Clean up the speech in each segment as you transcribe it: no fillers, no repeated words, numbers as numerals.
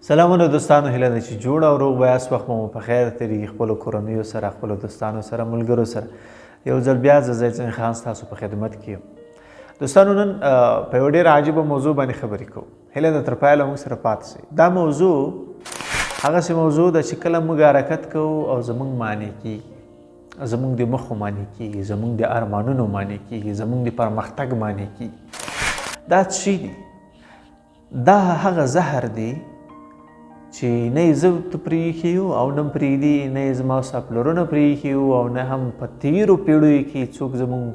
سلامونه دوستانو، هیله ده چې جوړ او روغ به یاست. وخت مو په خیر تېرېږي، خپلو کورنیو سره، خپلو دوستانو سره، ملګرو سره. یو ځل بیا زه زید خان ستاسو په خدمت کې یم. دوستانو، نن په یوه ډېره عجیبه موضوع باندې خبرې کوو. هیله ده تر پایله موږ سره پاتې شئ. دا موضوع هغسې موضوع ده چې کله موږ حرکت کوو او زموږ معنی کېږي، زموږ د مخو معنی کېږي، زموږ د ارمانونو معنی کېږي، زموږ د پرمختګ معنی کېږي. دا څه شي دي؟ دا هغه زهر دی چې نه یې زه ته پرېښي یو او نه پرېږدي، نه یې زما ستا پلرونه پرېښي یو او نه هم په تېرو پیړیو کې څوک زموږ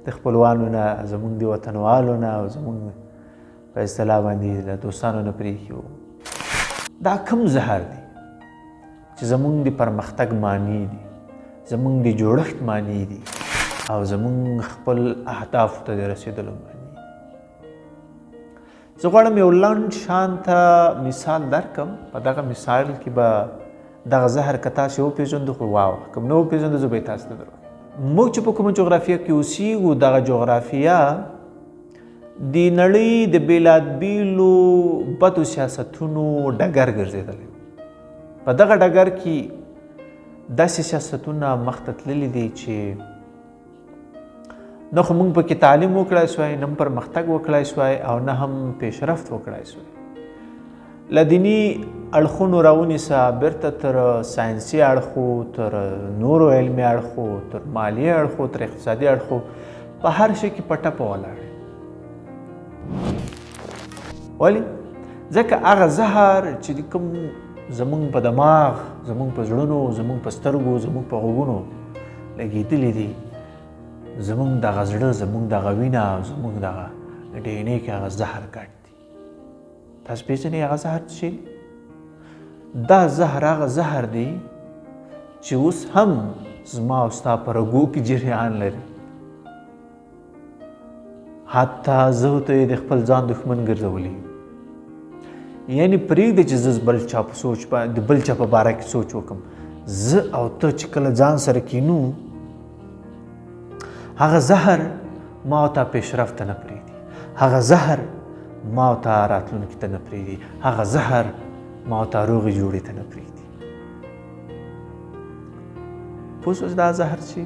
د خپلوانو نه، زموږ د وطنوالو نه او زموږ په اصطلاح باندې د دوستانو نه پرېښي وو. دا کوم زهر دی چې زموږ د پرمختګ معنی دي، زموږ د جوړښت معنی دي او زموږ خپل اهدافو ته د رسېدلو معنی. زه غواړم یو لنډ شانته مثال درکړم. په دغه مثال کې به دغه زهر که تاسې وپېژندو خو واو، که نه وپېژندو زه به یې تاسو ته دروایم. موږ چې په کومه جغرافیه کې اوسېږو، دغه جغرافیه د نړۍ د بېلابېلو بدو سیاستونو ډګر ګرځېدلی. په دغه ډګر کې داسې سیاستونه مخته تللي دي چې نه خو موږ پکې تعلیم وکړای سوی، نه هم پرمختګ وکړای سوی او نه هم پیشرفت وکړای سوی. له دیني اړخونو راونیسه بیرته تر ساینسي اړخو، تر نورو علمي اړخو، تر مالي اړخو، تر اقتصادي اړخو، په هر شي کې په ټپه ولاړ. ولې؟ ځکه هغه زهر چې کوم زموږ په دماغ، زموږ په زړونو، زموږ په سترګو، زموږ په غوږونو لګېدلي دي، زموږ دغه زړه، زموږ دغه وینه او زموږ دغه ډي ان اې کې هغه زهر ګډ دي. تاسو پېژنئ هغه زهر څه شی دی؟ دا زهر هغه زهر دی چې اوس هم زما او ستا په رګو کې جریان لري. حتی زه ته یې د خپل ځان دښمن ګرځولی. یعنې پرېږدئ چې زه بل چا په سوچ د بل چا په باره کې سوچ وکړم. زه او ته چې کله ځان سره کینو، هغه زهر ما او تا پیشرفت ته نه پرېږدي، هغه زهر ما او تا راتلونکي ته نه پرېږدي، هغه زهر ما او تا روغې جوړې ته نه پرېږدي. پوه شوئ دا زهر چې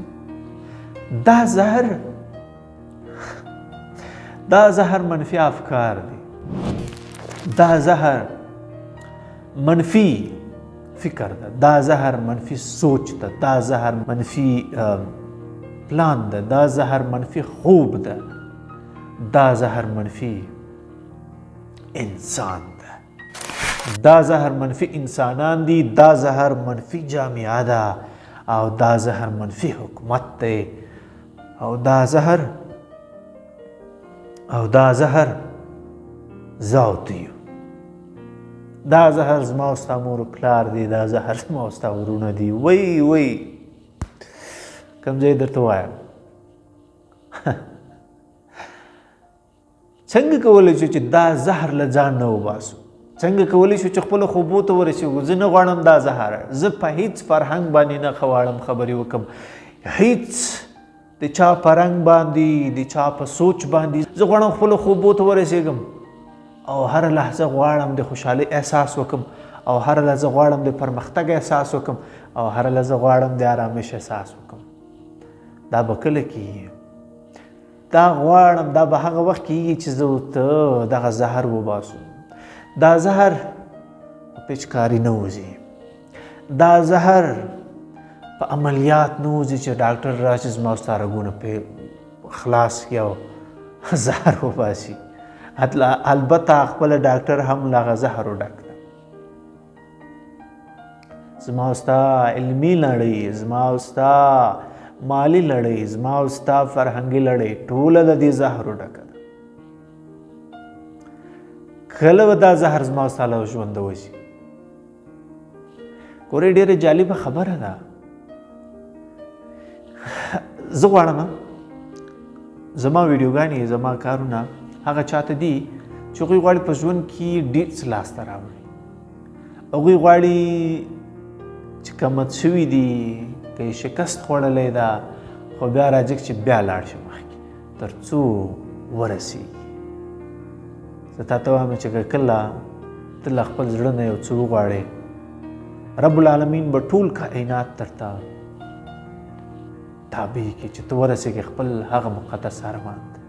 دا زهر منفي افکار دي، دا زهر منفي فکر ده، دا زهر منفي سوچ ده، دا زهر منفي پلان ده، دا زهر منفي خوب ده، دا زهر منفي انسان ده، دا زهر منفي انسانان دي، دا زهر منفي جامعه ده او دا زهر منفي حکومت ده او دا زهر زه او ته یو. دا زهر زما او ستا مور و پلار دی، دا زهر زما او ستا ورونه دي. وی کوم ځای درته وایم. څنګه کولی شو چې دا زهر له ځان نه وباسو؟ څنګه کولی شو چې خپلو خوبو ته ورسېږو؟ زه نه غواړم دا زهر، زه په هیڅ فرهنګ باندې نه غواړم خبرې وکړم، هیڅ د چا په رنګ باندې، د چا په سوچ باندې. زه غواړم خپلو خوبو ته ورسېږم او هره لحظه غواړم د خوشحالۍ احساس وکړم او هره لحظه غواړم د پرمختګ احساس وکړم او هره لحظه غواړم د آرامش احساس وکړم. دا به کله کېږي؟ دا غواړم دا به هغه وخت کېږي چې زه ته دغه زهر وباسو. دا زهر په پیچکاري نه وځي، دا زهر په عملیات نه وځي چې ډاکټر راشي زما او ستا رګونه پې خلاص کړي او زهر وباسي. البته خپله ډاکټر هم له هغه زهرو ډک ده. زما او ستا علمي لړۍ، زما او ستا مالی لړۍ، زما او ستا فرهنګي لړۍ ټوله د دې زهرو ډکه ده. کله به دا زهر زما او ستا له ژونده وځي؟ ګورئ ډېره جالبه خبره ده. زه غواړم زما ویډیوګانې، زما کارونه هغه چاته دي چې هغوی غواړي په ژوند کې ډېر څه لاسته راوړي. هغوی غواړي چې کمت شوي دي، که یې شکست خوړلی ده، خو بیا راځي چې بیا لاړ شي مخکې تر څو ورسېږي. زه تا ته وایم چې که کله ته له خپل زړه نه یو څه وغواړې، رب العالمین به ټول کائنات درته تابع کړي چې ته ورسېږې خپل هغه مقدس ارمان ته.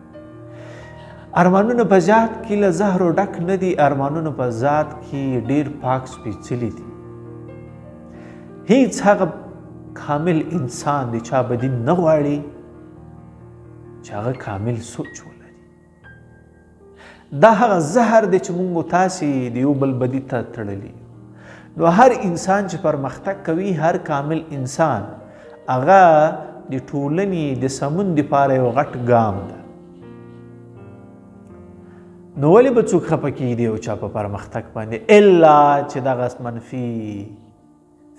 ارمانونه په ذات کې له زهرو ډک نه دي، ارمانونه په ذات کې ډېر پاک سپېڅلي دي. هیڅ هغه کامل انسان د چا بدي نه غواړي چې هغه کامل سوچ ولري. دا هغه زهر دی چې موږ تاسې د یو بل بدي ته تړلي. نو هر انسان چې پرمختګ کوي، هر کامل انسان، هغه د ټولنې د سمون دپاره یو غټ ګام ده. نو ولې به څوک خفه کېږي یو چا په پرمختګ باندې، الا چې دغه منفي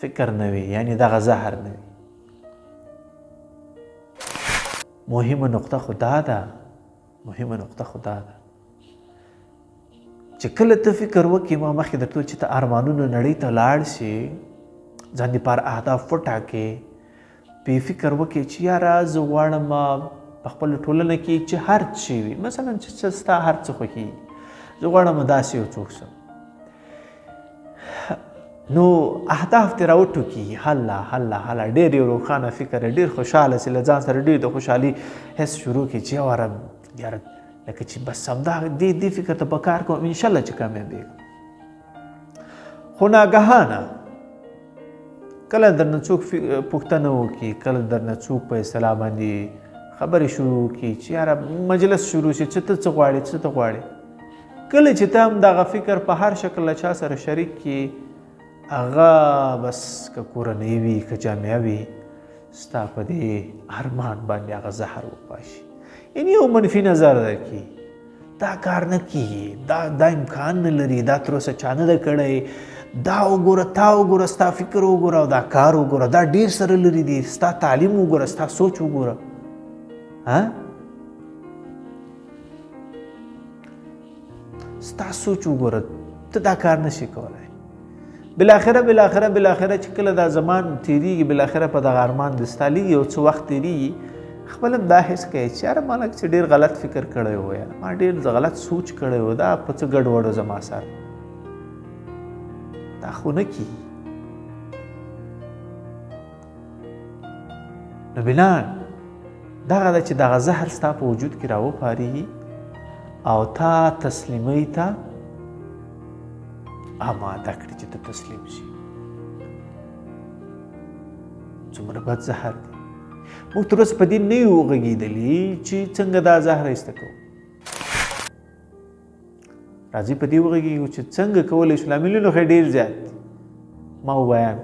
فکر نه وي، یعنی دغه زهر نه وي. مهمه نقطه خو دا ده چې کله ته فکر وکړې، ما مخکې درته چې ته ارمانونو نړۍ ته لاړ شي، ځان دپاره اهداف وټاکې، پې فکر وکړې چې یاره زه غواړم په خپله ټولنه کې چې هر څه وي، مثلا چې ستا هر څه خوښېږي، زه غواړم داسې یو څوک شم. نو اهداف دې راوټوکي، هله ډېر یو روښانه فکر، ډېر خوشحاله سي، له ځان سره ډېر د خوشحالي حس شروع کړي چې یاره لکه چې بس همدا دې فکر ته په کار کوم، انشاءالله چې کامیابېږم. خو ناګهانه کله درنه څوک پوښتنه وکړي، کله درنه څوک په اصطلاح باندې خبرې شروع کړي چې یاره مجلس شروع شي چې ته څه غواړې. کله چې ته هم دغه فکر په هر شکل له چا سره شریک کړي، هغه بس که کورنۍ وي که جامعه وي، ستا په دې ارمان باندې هغه زهر وپاشي، یعنې یو منفي نظر درکړي، دا کار نه کېږي، دا امکان نه لري، دا تر اوسه چا نه ده کړی، دا وګوره، تا وګوره، ستا فکر وګوره، او دا کار وګوره، دا ډېر سره لري دی، ستا تعلیم وګوره، ستا سوچ وګوره. ستا سوچ وګوره، ته دا کار نشي کولی. بالاخره چې کله دا زمان تیریږي، بالاخره په دغه ارمان د ستا لیږي، یو څه وخت تیریږي، خپل هم دا حس کوي چې یاره ما لږ څه ډېر غلط فکر کړی و، یا ما ډېر غلط سوچ کړی و، دا په څه ګډوډ و زما سره. دا خو نه کېږي. نو بنان دغه ده چې دغه زهر ستا په وجود کې راوپارېږي او تا تسلیمۍ ته آماده کړي چې ته تسلیم شي. څومره بد زهر دی. موږ تر اوسه په دې نه یو غږېدلي چې څنګه دا زهر ایسته کوو. راځئ په دې وغږېږو چې څنګه کولی شو. لاملونه خو ډېر زیات ما بیان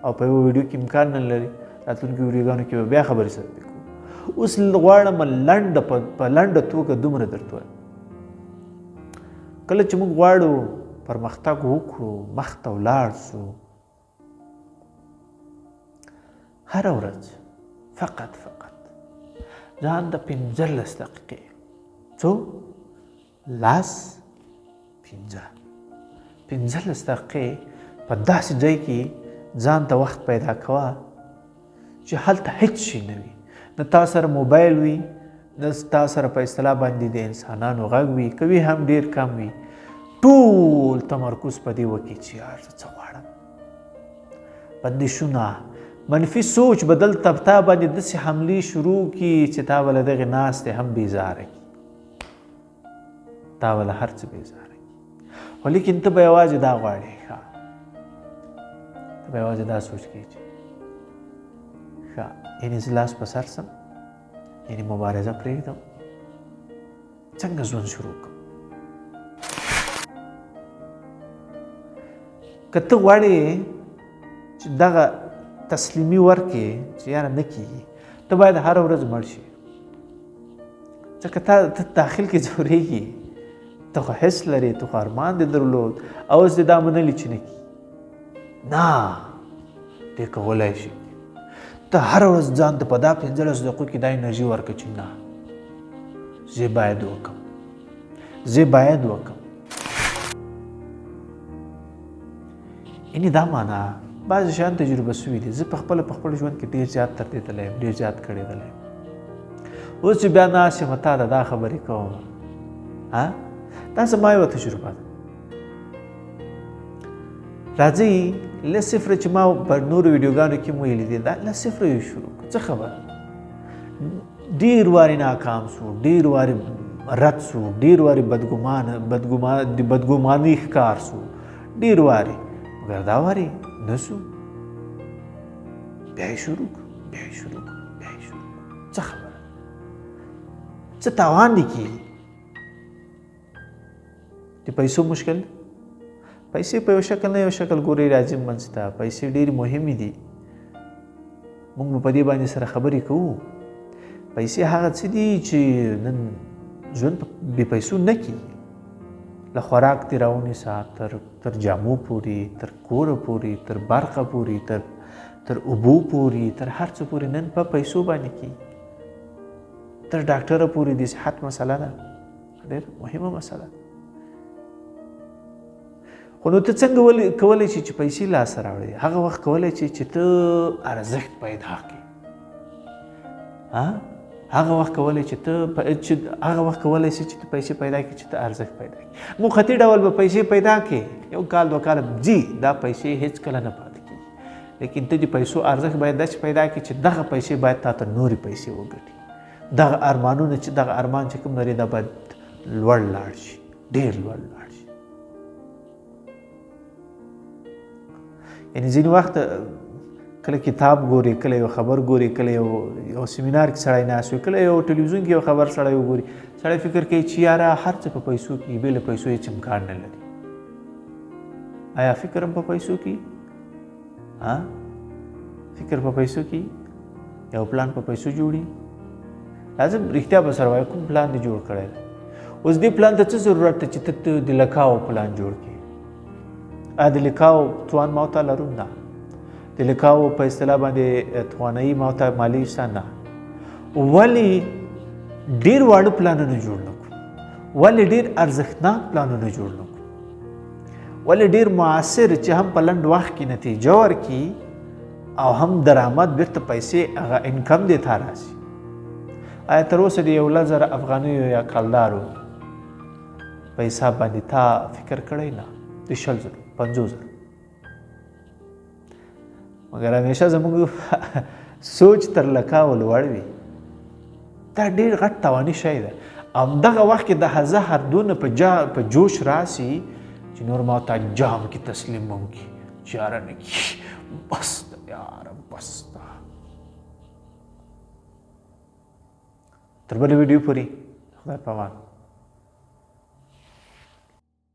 او په یو ویډیو کې امکان نه لري، راتلونکو ویډیوګانو کې به بیا خبرې سره کوو. اوس غواړم په لنډه توګه دومره درته وایم، کله چې موږ غواړو پرمختګ وکړو، مخ ته ولاړ سو، هره ورځ فقط ځان د 15 دقیقې څو 15 دقیقې په داسې ځای کې ځان ته وخت پیدا کوه چې هلته هیڅ شي نه وي، نه تا سره موبایل وي، نه تا سره په اصطلاح باندې د انسانانو غږ وي، که وي هم ډېر کم وي. ټول تمرکز په دې وکړي چې یار زه څه غواړم. بندشونه، منفي سوچ بدل تا باندې داسې حملې شروع کړي چې تا به له دغې ناستې هم بیزاره کړي، تا به له هر څه بیزاره کړي. خو لیکن ته به یوازې دا غواړې، ته به یوازې دا سوچ کوې چې یعنې زه لاس په سر سم، یعنې مبارزه پرېږدم، څنګه ژوند شروع کړم. که ته غواړې چې دغه تسلیمي ورکړې چې یاره نه کېږي، ته باید هره ورځ مړ شي، ځکه ته داخل کې ځورېږي، ته خو حس لرې، ته خو ارمان دې درلود، او اوس دې دا منلي چې نه کېږي. نه، دې کولی شي. ته هره ورځ ځان ته په دا 15 دقیقو کې دا انرژي ورکړه چې نه، زه باید وکړم. یعنې دا معنا بعضې شیان تجربه سوي دي. زه په خپل ژوند کې ډېر زیات تردېدلی یم، ډېر زیات کړېدلی یم. اوس چې بیا ناست یم تا ته دا خبرې کوم، دا زما یوه تجربه ده. راځئ له صفره چې ما په نورو ویډیوګانو کې ویلي دي دا له صفره یې شروع کړو. څه خبره ډېر وارې ناکام سو، ډېر وارې رد سو، ډېر وارې بدګماني ښکار سو، ډېر وارې، مګر دا وارې نه سو. بیا یې شروع کړو. څه خبره څه تاوان دې کېږي؟ د پیسو مشکل، پیسې په یو شکل نه یو شکل ګورې راځي منځ ته. پیسې ډېرې مهمې دي، موږ به په دې باندې سره خبرې کوو. پیسې هغه څه دي چې نن ژوند بې پیسو نه کېږي. له خوراک دې راونیسه تر جامو پورې، تر کوره پورې، تر برقه پورې، تر اوبو پورې، تر هر څه پورې نن په پیسو باندې کېږي. تر ډاکټره پورې د صحت مسله ده، ډېر مهمه مسله ده. خو نو ته څنګه کولی شي چې پیسې لاسته راوړې؟ هغه وخت کولی شي چې ته ارزښت پیدا کړې. هغه وخت کولی شي چې ته پیسې پیدا کړې چې ته ارزښت پیدا کړې. موقتي ډول به پیسې پیدا کړې، یو کال دوه کاله ځي، دا پیسې هېڅکله نه پاتې کېږي. لیکن ته د پیسو ارزښت باید داسې پیدا کړې چې دغه پیسې باید تا ته نورې پیسې وګټي. دغه ارمانونه چې دغه ارمان چې کوم لري دا باید لوړ لاړ شي، ډېر لوړ لاړ شي. یعنې ځینې وخت کله کتاب ګوري، کله یو خبر ګوري، کله یو سیمینار کې سړی ناست وي، کله یو ټلویزیون کې یو خبر سړی وګوري، سړی فکر کوي چې یاره هر څه په پیسو کې، بې له پیسو هېڅ امکان نه لري. آیا فکر هم په پیسو کې؟ فکر په پیسو کې؟ یو پلان په پیسو جوړي؟ لازم رښتیا به سره وایي کوم پلان دې جوړ کړی دی؟ اوس دې پلان ته څه ضرورت دی چې ته د لکاو پلان جوړ کړې؟ آیا د لکاو توان ما ته لرو؟ نه. د لکاو په اصطلاح باندې توانایي ما ته مالي شته؟ نه. ولې ډېر واړه پلانونه جوړ نه کړو؟ ولې ډېر ارزښتناک پلانونه جوړ نه کړو؟ ولې ډېر معاصر چې هم په لنډ وخت کې نتیجه ورکړي او هم درآمد بیرته پیسې هغه انکم دې ته راشي؟ آیا تر اوسه د 1,000 افغانیو یا کلدارو په حساب باندې تا فکر کړی؟ نه. د 100,000 50,000. مګر همیشه زموږ سوچ تر لکاو لوړ وي. دا ډېر غټ تواني شی ده. همدغه وخت کې د هزار دونه په جوش راسي چې نور ما ته جام کې تسلیم وکړي، چاره نه کړي. بس ده یاره، بس ده. تر بلې ویډیو پورې خدای په امان.